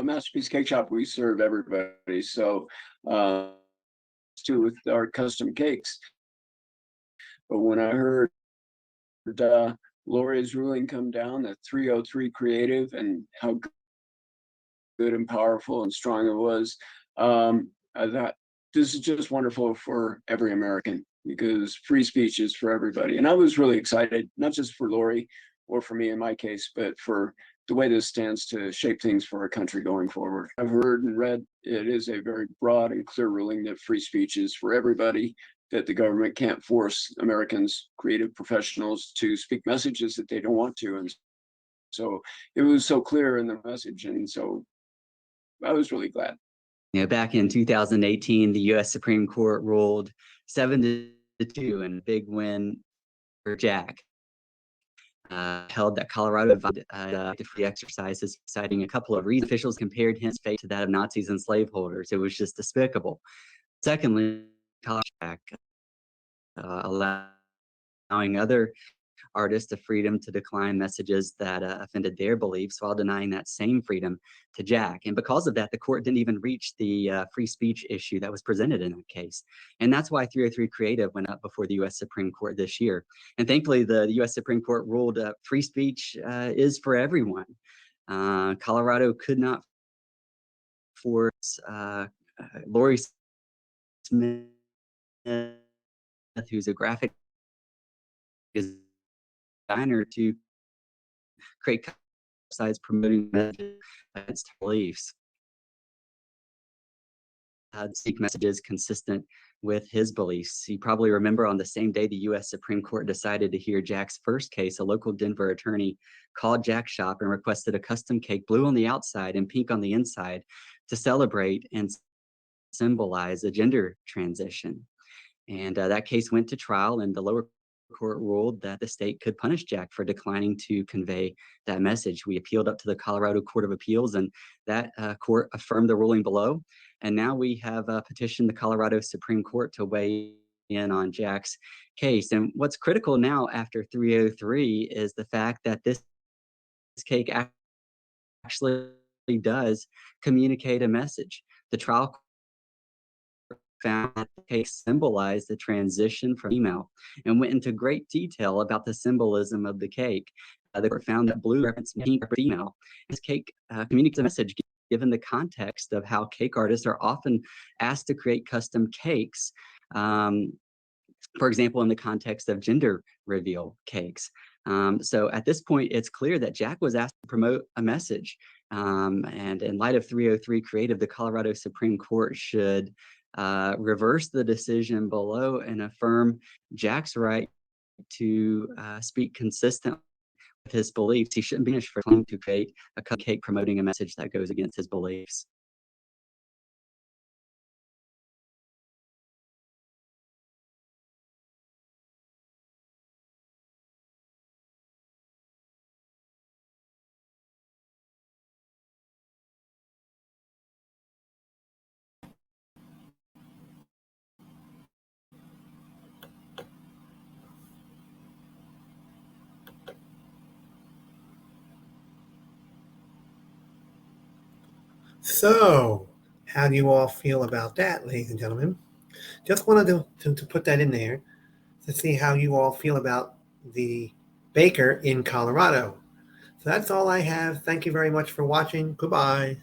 Masterpiece Cake Shop, we serve everybody. So, uh, too, with our custom cakes. But when I heard uh, Lori's ruling come down, the 303 Creative, and how good and powerful and strong it was, I thought this is just wonderful for every American because free speech is for everybody. And I was really excited, not just for Lori or for me in my case, but for the way this stands to shape things for our country going forward. I've heard and read it is a very broad and clear ruling that free speech is for everybody, that the government can't force Americans, creative professionals, to speak messages that they don't want to. And so it was so clear in the message. And so I was really glad. Back in 2018, the U.S. Supreme Court ruled 7-2 in a big win for Jack. Held that Colorado violated free exercises, citing a couple of reasons. Officials compared his fate to that of Nazis and slaveholders. It was just despicable. Secondly, Colorado allowing other artists the freedom to decline messages that offended their beliefs while denying that same freedom to Jack. And because of that, the court didn't even reach the free speech issue that was presented in that case. And that's why 303 Creative went up before the U.S. Supreme Court this year. And thankfully, the U.S. Supreme Court ruled free speech is for everyone. Colorado could not force Lori Smith, who's a graphic designer, to create websites promoting messages against beliefs. Seek messages consistent with his beliefs. You probably remember on the same day the U.S. Supreme Court decided to hear Jack's first case, a local Denver attorney called Jack's shop and requested a custom cake, blue on the outside and pink on the inside, to celebrate and symbolize a gender transition. And that case went to trial, and the lower court ruled that the state could punish Jack for declining to convey that message. We appealed up to the Colorado Court of Appeals, and that court affirmed the ruling below. And now we have petitioned the Colorado Supreme Court to weigh in on Jack's case. And what's critical now after 303 is the fact that this cake actually does communicate a message. The trial found that the cake symbolized the transition from email and went into great detail about the symbolism of the cake. The court found that blue referenced pink for female. This cake communicates a message given the context of how cake artists are often asked to create custom cakes. For example, in the context of gender reveal cakes. So at this point, it's clear that Jack was asked to promote a message. And in light of 303 Creative, the Colorado Supreme Court should reverse the decision below and affirm Jack's right to speak consistent with his beliefs. He shouldn't be punished for trying to create a cupcake promoting a message that goes against his beliefs. So, how do you all feel about that, ladies and gentlemen? Just wanted to put that in there to see how you all feel about the baker in Colorado. So that's all I have. Thank you very much for watching. Goodbye.